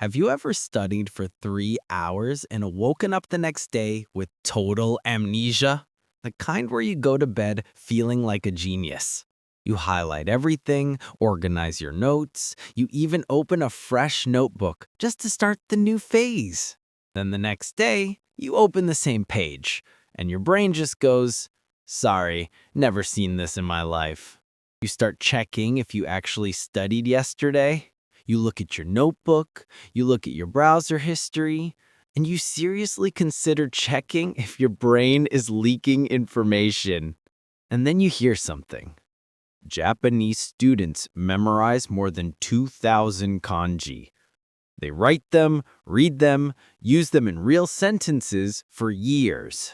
Have you ever studied for 3 hours and woken up the next day with total amnesia? The kind where you go to bed feeling like a genius. You highlight everything, organize your notes, you even open a fresh notebook just to start the new phase. Then the next day, you open the same page, and your brain just goes, "Sorry, never seen this in my life." You start checking if you actually studied yesterday. You look at your notebook, you look at your browser history, and you seriously consider checking if your brain is leaking information. And then you hear something. Japanese students memorize more than 2,000 kanji. They write them, read them, use them in real sentences for years.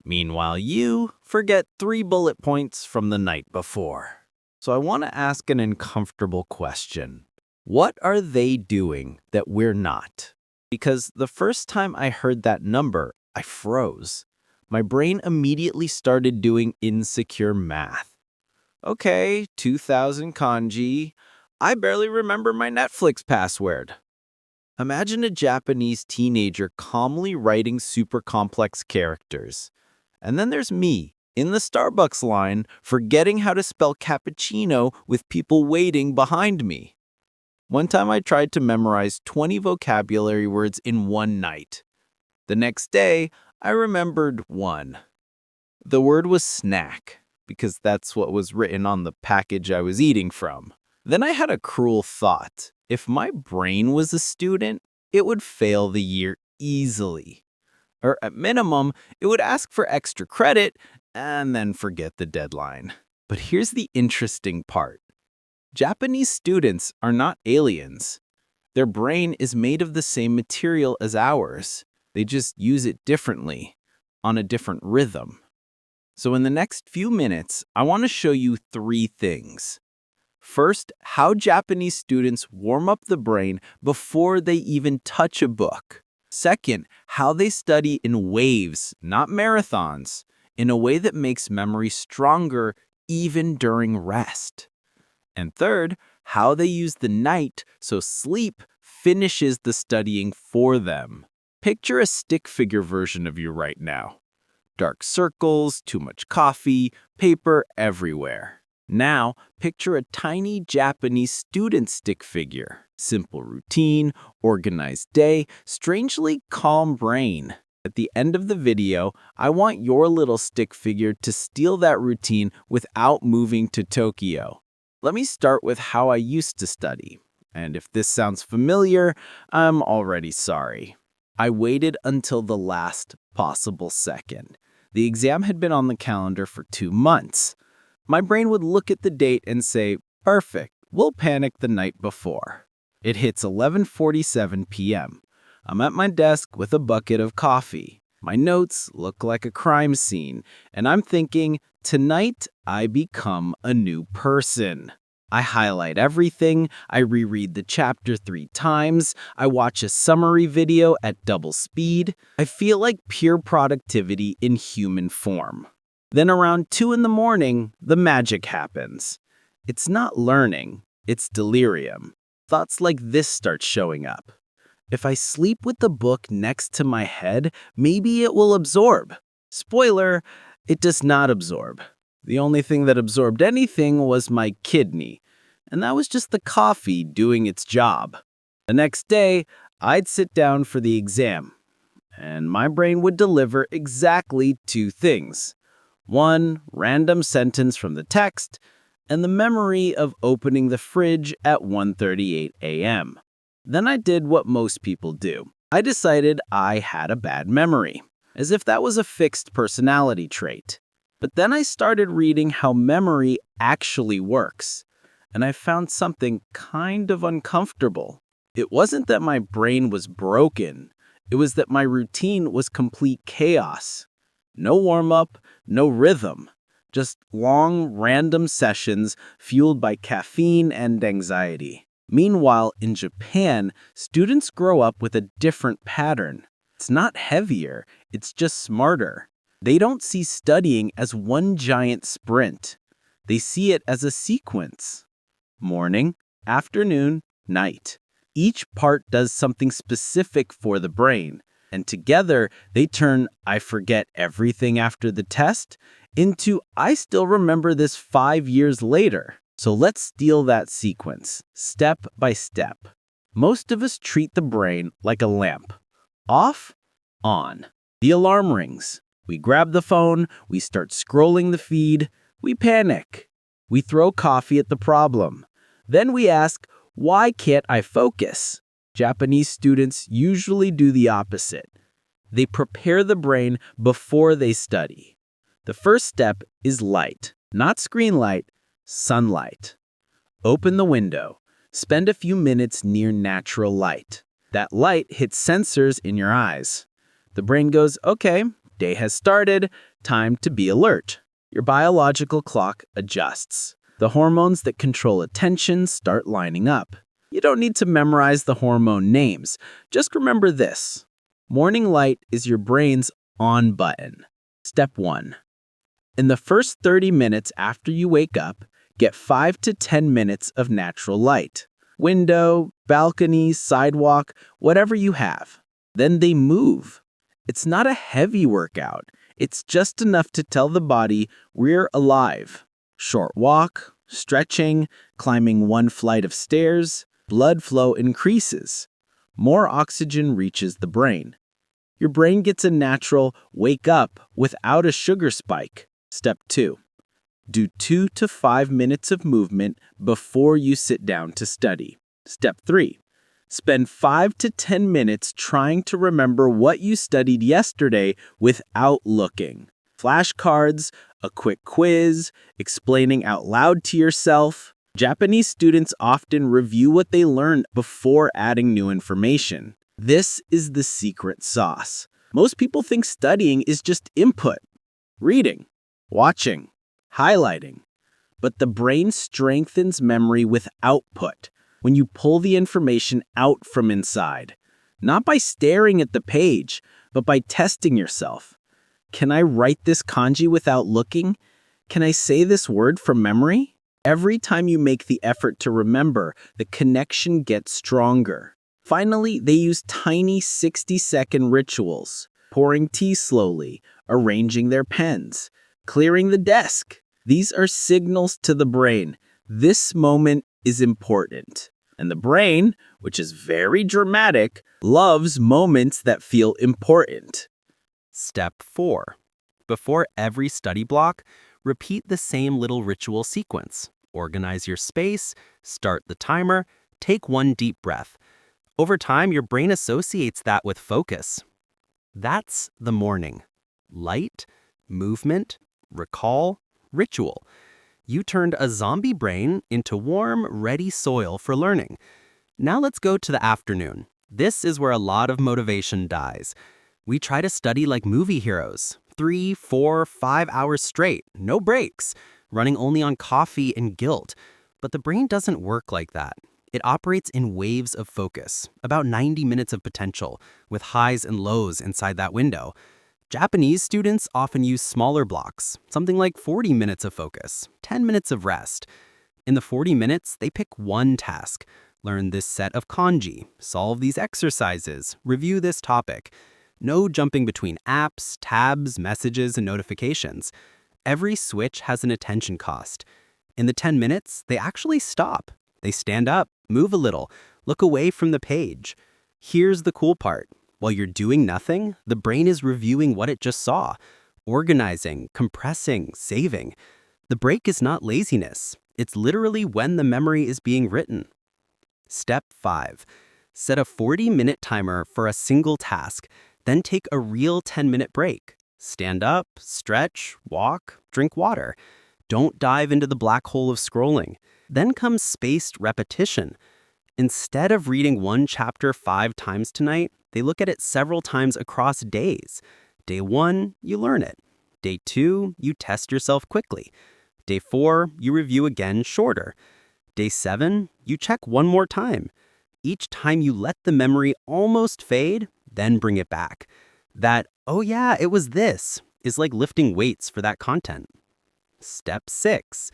Meanwhile, you forget 3 bullet points from the night before. So I want to ask an uncomfortable question. What are they doing that we're not? Because the first time I heard that number, I froze. My brain immediately started doing insecure math. Okay, 2,000 kanji. I barely remember my Netflix password. Imagine a Japanese teenager calmly writing super complex characters. And then there's me, in the Starbucks line, forgetting how to spell cappuccino with people waiting behind me. One time I tried to memorize 20 vocabulary words in one night. The next day, I remembered one. The word was snack, because that's what was written on the package I was eating from. Then I had a cruel thought. If my brain was a student, it would fail the year easily. Or at minimum, it would ask for extra credit and then forget the deadline. But here's the interesting part. Japanese students are not aliens. Their brain is made of the same material as ours. They just use it differently, on a different rhythm. So in the next few minutes, I want to show you 3 things. First, how Japanese students warm up the brain before they even touch a book. Second, how they study in waves, not marathons, in a way that makes memory stronger even during rest. And third, how they use the night so sleep finishes the studying for them. Picture a stick figure version of you right now. Dark circles, too much coffee, paper everywhere. Now, picture a tiny Japanese student stick figure. Simple routine, organized day, strangely calm brain. At the end of the video, I want your little stick figure to steal that routine without moving to Tokyo. Let me start with how I used to study. And if this sounds familiar, I'm already sorry. I waited until the last possible second. The exam had been on the calendar for 2 months. My brain would look at the date and say, "Perfect, we'll panic the night before." It hits 11:47 p.m. I'm at my desk with a bucket of coffee. My notes look like a crime scene, and I'm thinking, tonight I become a new person. I highlight everything, I reread the chapter 3 times, I watch a summary video at double speed. I feel like pure productivity in human form. Then around 2 in the morning, the magic happens. It's not learning, it's delirium. Thoughts like this start showing up. If I sleep with the book next to my head, maybe it will absorb. Spoiler, it does not absorb. The only thing that absorbed anything was my kidney, and that was just the coffee doing its job. The next day, I'd sit down for the exam, and my brain would deliver exactly 2 things. One random sentence from the text, and the memory of opening the fridge at 1:38 a.m. Then I did what most people do. I decided I had a bad memory, as if that was a fixed personality trait. But then I started reading how memory actually works, and I found something kind of uncomfortable. It wasn't that my brain was broken, it was that my routine was complete chaos. No warm-up, no rhythm, just long, random sessions fueled by caffeine and anxiety. Meanwhile, in Japan, students grow up with a different pattern. It's not heavier, it's just smarter. They don't see studying as one giant sprint. They see it as a sequence. Morning, afternoon, night. Each part does something specific for the brain, and together they turn "I forget everything after the test" into "I still remember this 5 years later." So let's steal that sequence, step by step. Most of us treat the brain like a lamp. Off, on. The alarm rings. We grab the phone, we start scrolling the feed, we panic. We throw coffee at the problem. Then we ask, why can't I focus? Japanese students usually do the opposite. They prepare the brain before they study. The first step is light, not screen light, sunlight. Open the window. Spend a few minutes near natural light. That light hits sensors in your eyes. The brain goes, okay, day has started, time to be alert. Your biological clock adjusts. The hormones that control attention start lining up. You don't need to memorize the hormone names. Just remember this. Morning light is your brain's on button. Step 1. In the first 30 minutes after you wake up, get 5 to 10 minutes of natural light. Window, balcony, sidewalk, whatever you have. Then they move. It's not a heavy workout. It's just enough to tell the body we're alive. Short walk, stretching, climbing one flight of stairs, blood flow increases. More oxygen reaches the brain. Your brain gets a natural wake up without a sugar spike. Step 2. Do 2 to 5 minutes of movement before you sit down to study. Step 3. Spend 5 to 10 minutes trying to remember what you studied yesterday without looking. Flashcards, a quick quiz, explaining out loud to yourself. Japanese students often review what they learned before adding new information. This is the secret sauce. Most people think studying is just input, reading, watching, highlighting. But the brain strengthens memory with output, when you pull the information out from inside. Not by staring at the page, but by testing yourself. Can I write this kanji without looking? Can I say this word from memory? Every time you make the effort to remember, the connection gets stronger. Finally, they use tiny 60-second rituals, pouring tea slowly, arranging their pens, clearing the desk. These are signals to the brain. This moment is important. And the brain, which is very dramatic, loves moments that feel important. Step 4. Before every study block, repeat the same little ritual sequence. Organize your space, start the timer, take one deep breath. Over time, your brain associates that with focus. That's the morning. Light, movement, recall, ritual. You turned a zombie brain into warm, ready soil for learning. Now let's go to the afternoon. This is where a lot of motivation dies. We try to study like movie heroes, 3, 4, 5 hours straight, no breaks, running only on coffee and guilt. But the brain doesn't work like that. It operates in waves of focus, about 90 minutes of potential, with highs and lows inside that window. Japanese students often use smaller blocks, something like 40 minutes of focus, 10 minutes of rest. In the 40 minutes, they pick one task, learn this set of kanji, solve these exercises, review this topic. No jumping between apps, tabs, messages, and notifications. Every switch has an attention cost. In the 10 minutes, they actually stop. They stand up, move a little, look away from the page. Here's the cool part. While you're doing nothing, the brain is reviewing what it just saw, organizing, compressing, saving. The break is not laziness. It's literally when the memory is being written. Step 5. Set a 40-minute timer for a single task, then take a real 10-minute break. Stand up, stretch, walk, drink water. Don't dive into the black hole of scrolling. Then comes spaced repetition. Instead of reading one chapter 5 times tonight, they look at it several times across days. Day 1, you learn it. Day 2, you test yourself quickly. Day 4, you review again shorter. Day 7, you check one more time. Each time you let the memory almost fade, then bring it back. That, oh yeah, it was this, is like lifting weights for that content. Step 6.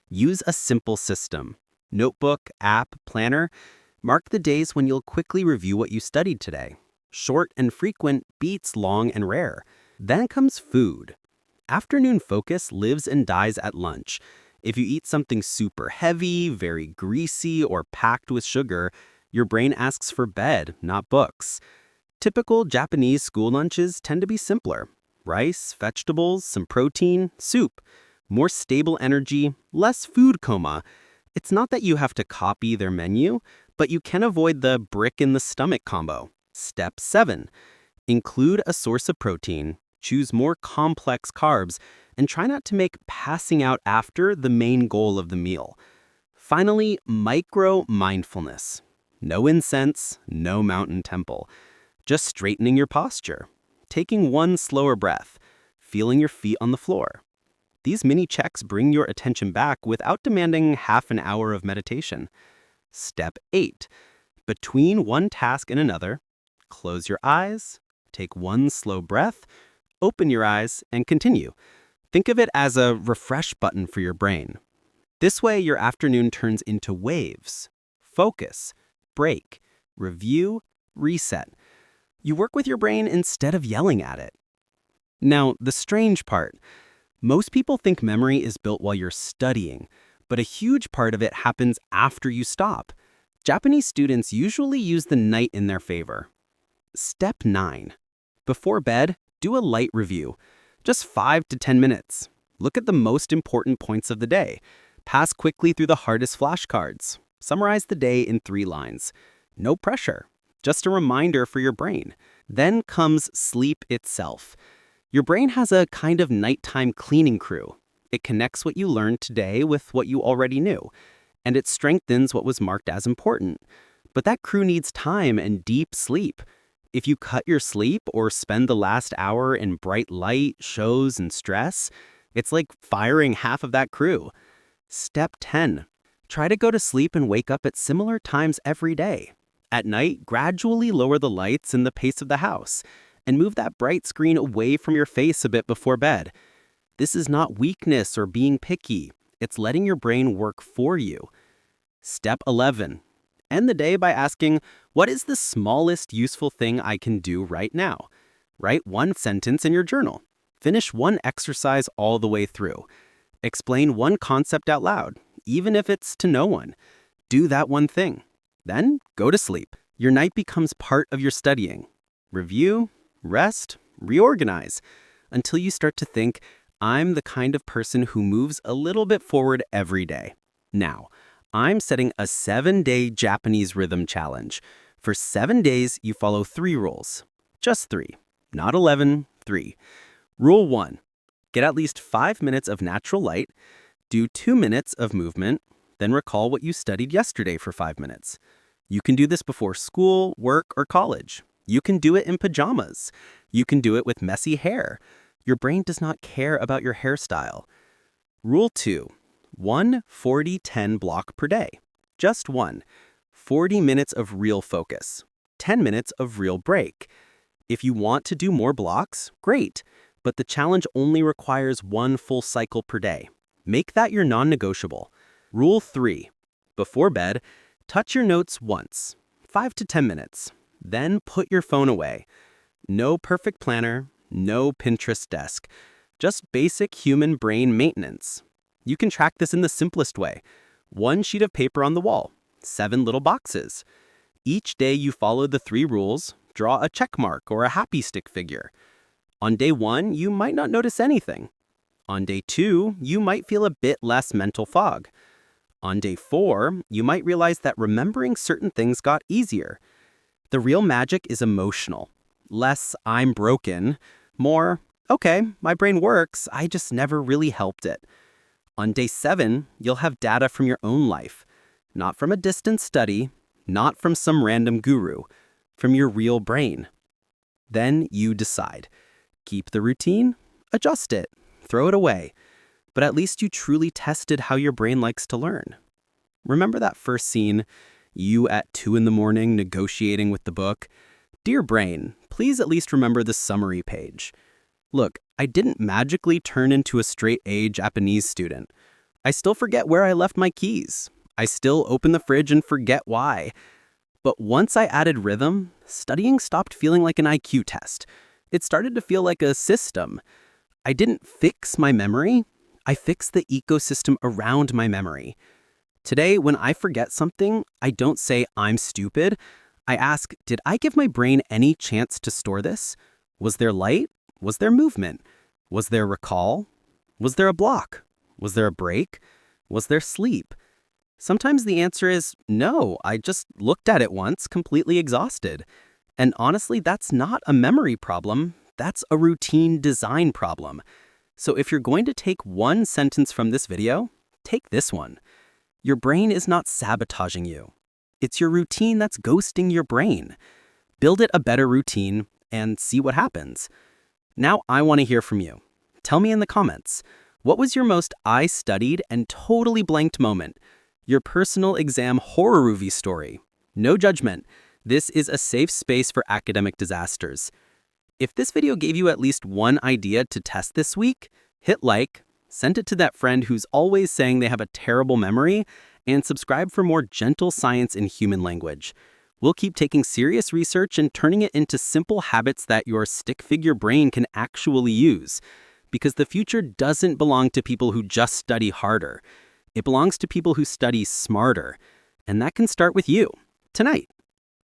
Use a simple system. Notebook, app, planner. Mark the days when you'll quickly review what you studied today. Short and frequent beats long and rare. Then comes food. Afternoon focus lives and dies at lunch. If you eat something super heavy, very greasy, or packed with sugar, your brain asks for bed, not books. Typical Japanese school lunches tend to be simpler. Rice, vegetables, some protein, soup. More stable energy, less food coma. It's not that you have to copy their menu, but you can avoid the brick in the stomach combo. Step 7. Include a source of protein, choose more complex carbs, and try not to make passing out after the main goal of the meal. Finally, micro-mindfulness. No incense, no mountain temple. Just straightening your posture, taking one slower breath, feeling your feet on the floor. These mini checks bring your attention back without demanding half an hour of meditation. Step 8. Between one task and another, close your eyes, take one slow breath, open your eyes, and continue. Think of it as a refresh button for your brain. This way, your afternoon turns into waves. Focus, break, review, reset. You work with your brain instead of yelling at it. Now, the strange part. Most people think memory is built while you're studying, but a huge part of it happens after you stop. Japanese students usually use the night in their favor. Step 9. Before bed, do a light review. Just 5 to 10 minutes. Look at the most important points of the day. Pass quickly through the hardest flashcards. Summarize the day in 3 lines. No pressure. Just a reminder for your brain. Then comes sleep itself. Your brain has a kind of nighttime cleaning crew. It connects what you learned today with what you already knew, and it strengthens what was marked as important. But that crew needs time and deep sleep. If you cut your sleep or spend the last hour in bright light, shows, and stress, it's like firing half of that crew. Step 10. Try to go to sleep and wake up at similar times every day. At night, gradually lower the lights and the pace of the house, and move that bright screen away from your face a bit before bed. This is not weakness or being picky. It's letting your brain work for you. Step 11. End the day by asking, what is the smallest useful thing I can do right now? Write one sentence in your journal. Finish one exercise all the way through. Explain one concept out loud, even if it's to no one. Do that one thing. Then go to sleep. Your night becomes part of your studying. Review, rest, reorganize, until you start to think, I'm the kind of person who moves a little bit forward every day. Now, I'm setting a 7-day Japanese rhythm challenge. For 7 days, you follow 3 rules. Just 3. Not 11, 3. Rule 1. Get at least 5 minutes of natural light. Do 2 minutes of movement. Then recall what you studied yesterday for 5 minutes. You can do this before school, work, or college. You can do it in pajamas. You can do it with messy hair. Your brain does not care about your hairstyle. Rule 2. 1 40-10 block per day. Just one. 40 minutes of real focus. 10 minutes of real break. If you want to do more blocks, great. But the challenge only requires 1 full cycle per day. Make that your non-negotiable. Rule 3. Before bed, touch your notes once. 5 to 10 minutes. Then put your phone away. No perfect planner, no Pinterest desk. Just basic human brain maintenance. You can track this in the simplest way. 1 sheet of paper on the wall, 7 little boxes. Each day you follow the 3 rules, draw a check mark or a happy stick figure. On day 1, you might not notice anything. On day 2, you might feel a bit less mental fog. On day 4, you might realize that remembering certain things got easier. The real magic is emotional. Less, I'm broken. More, okay, my brain works, I just never really helped it. On day 7, you'll have data from your own life. Not from a distant study, not from some random guru, from your real brain. Then you decide. Keep the routine, adjust it, throw it away. But at least you truly tested how your brain likes to learn. Remember that first scene? You at 2 a.m. negotiating with the book? Dear brain, please at least remember the summary page. Look, I didn't magically turn into a straight-A Japanese student. I still forget where I left my keys. I still open the fridge and forget why. But once I added rhythm, studying stopped feeling like an IQ test. It started to feel like a system. I didn't fix my memory, I fixed the ecosystem around my memory. Today, when I forget something, I don't say I'm stupid. I ask, did I give my brain any chance to store this? Was there light? Was there movement? Was there recall? Was there a block? Was there a break? Was there sleep? Sometimes the answer is no, I just looked at it once, completely exhausted. And honestly, that's not a memory problem, that's a routine design problem. So if you're going to take one sentence from this video, take this one. Your brain is not sabotaging you. It's your routine that's ghosting your brain. Build it a better routine and see what happens. Now I want to hear from you. Tell me in the comments, what was your most I studied and totally blanked moment? Your personal exam horror movie story. No judgment. This is a safe space for academic disasters. If this video gave you at least one idea to test this week, hit like, send it to that friend who's always saying they have a terrible memory, and subscribe for more gentle science in human language. We'll keep taking serious research and turning it into simple habits that your stick-figure brain can actually use. Because the future doesn't belong to people who just study harder. It belongs to people who study smarter. And that can start with you, tonight.